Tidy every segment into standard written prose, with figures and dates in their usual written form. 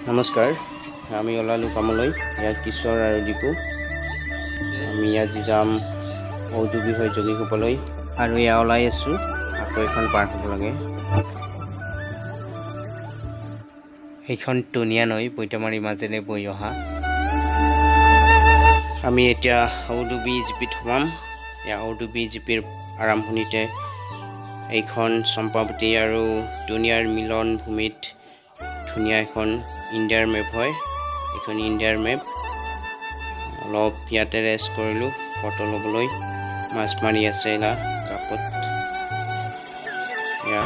নমস্কাৰ আমি ওলালো কামলৈ ইয়াত কিশোৰ আৰু দীপু আমি আজি যাম ঔদ্যোগিক হৈ যোগীঘোপালৈ আৰু এয়া ওলাই আছো আকৌ এখন পাৰ হ'ব লাগে এইখন টুনিয়া নৈ পইতামাৰী মাজেৰে বৈ অহা আমি এতিয়া ঔদ্যোগিক জিপিত সোমাম এয়া ঔদ্যোগিক জিপিৰ আৰম্ভণিতে এইখন চম্পাৱতী আৰু টুনিয়াৰ মিলন ভূমিত ধুনীয়া এখন ইণ্ডিয়াৰ মেপ হয় এখন ইণ্ডিয়াৰ মেপ অলপ ইয়াতে ৰেষ্ট কৰিলোঁ ফটো ল'বলৈ মাছ মাৰি আছে না কাপত ইয়া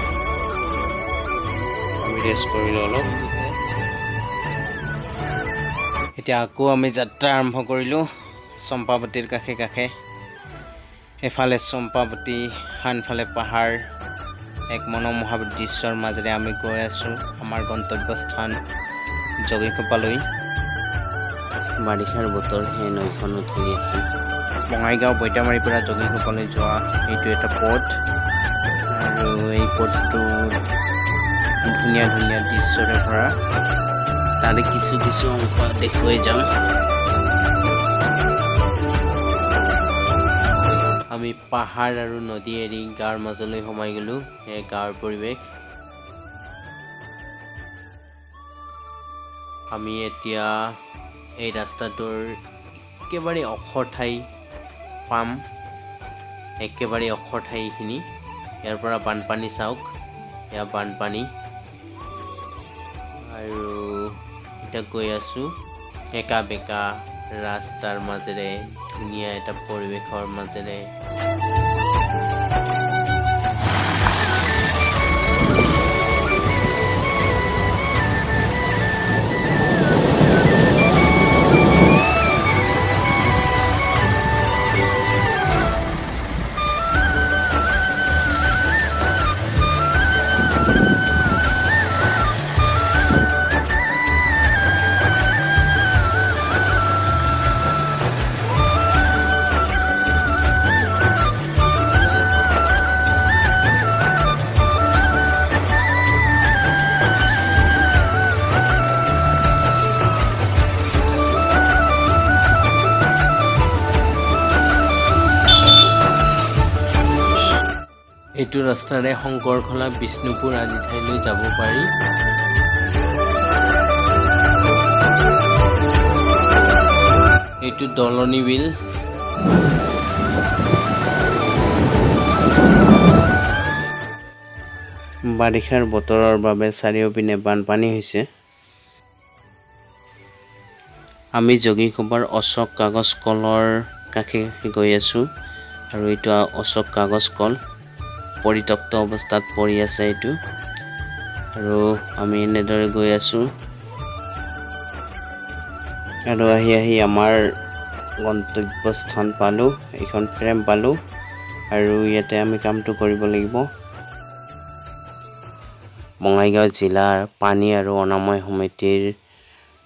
আমি ৰেষ্ট কৰিলোঁ অলপ এতিয়া আকৌ আমি যাত্ৰা আৰম্ভ কৰিলোঁ চম্পাৱতীৰ কাষে কাষে এফালে চম্পাৱতী আনফালে পাহাৰ এক মনোমোহা দৃশ্যৰ মাজেৰে আমি গৈ আছোঁ আমাৰ গন্তব্যস্থান যোগীঘোপালৈ বাৰিষাৰ বতৰ সেই নৈখন উঠলি আছে বঙাইগাঁও পইতামাৰীৰ পৰা যোগীঘোপালৈ যোৱা এইটো এটা পথ আৰু এই পথটো ধুনীয়া ধুনীয়া দৃশ্যৰে ভৰা তাৰে কিছু কিছু অংশ দেখুৱাই যাম আমি পাহাৰ আৰু নদী এৰি গাঁৱৰ মাজলৈ সোমাই গ'লোঁ এই গাঁৱৰ পৰিৱেশ আমি এতিয়া এই ৰাস্তাটোৰ একেবাৰে অখৰ ঠাই পাম একেবাৰে অখৰ ঠাইখিনি ইয়াৰ পৰা বানপানী চাওক এয়া বানপানী আৰু এতিয়া গৈ আছোঁ একা বেকা ৰাস্তাৰ মাজেৰে ধুনীয়া এটা পৰিৱেশৰ মাজেৰে এইটো ৰাস্তাৰে শংকৰখলা বিষ্ণুপুৰ আদি ঠাইলৈ যাব পাৰি এইটো দলনি বিল বাৰিষাৰ বতৰৰ বাবে চাৰিওপিনে বানপানী হৈছে আমি যোগীঘোপাৰ অশোক কাগজ কলৰ কাষে কাষে গৈ আছোঁ আৰু এইটো অশোক কাগজ কল পৰিত্যক্ত অৱস্থাত পৰি আছে এইটো আৰু আমি এনেদৰে গৈ আছোঁ আৰু আহি আমাৰ গন্তব্যস্থান পালোঁ এইখন ফ্ৰেম পালোঁ আৰু ইয়াতে আমি কামটো কৰিব লাগিব বঙাইগাঁও জিলাৰ পানী আৰু অনাময় সমিতিৰ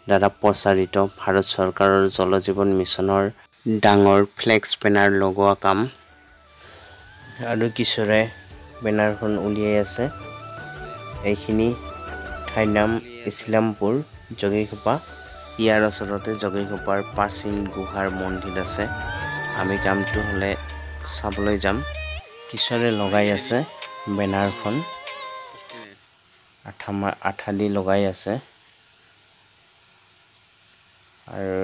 দ্বাৰা প্ৰচাৰিত ভাৰত চৰকাৰৰ জল জীৱন মিছনৰ ডাঙৰ ফ্লেক্স বেনাৰ লগোৱা কাম আৰু কিশোৰে বেনাৰখন উলিয়াই আছে এইখিনি ঠাইৰ নাম ইছলামপুৰ যোগীঘোপা ইয়াৰ ওচৰতে যোগীঘোপাৰ প্ৰাচীন গুহাৰ মন্দিৰ আছে আমি কামটো হ'লে চাবলৈ যাম কিশোৰে লগাই আছে বেনাৰখন আঠা দি লগাই আছে আৰু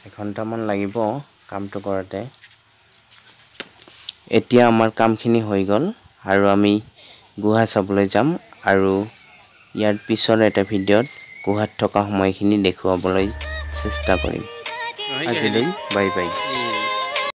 এঘণ্টামান লাগিব কামটো কৰোঁতে এতিয়া আমাৰ কামখিনি হৈ গ'ল আৰু আমি গুহা চাবলৈ যাম আৰু ইয়াৰ পিছৰ এটা ভিডিঅ'ত গুহাত থকা সময়খিনি দেখুৱাবলৈ চেষ্টা কৰিম আজিলৈ বাই বাই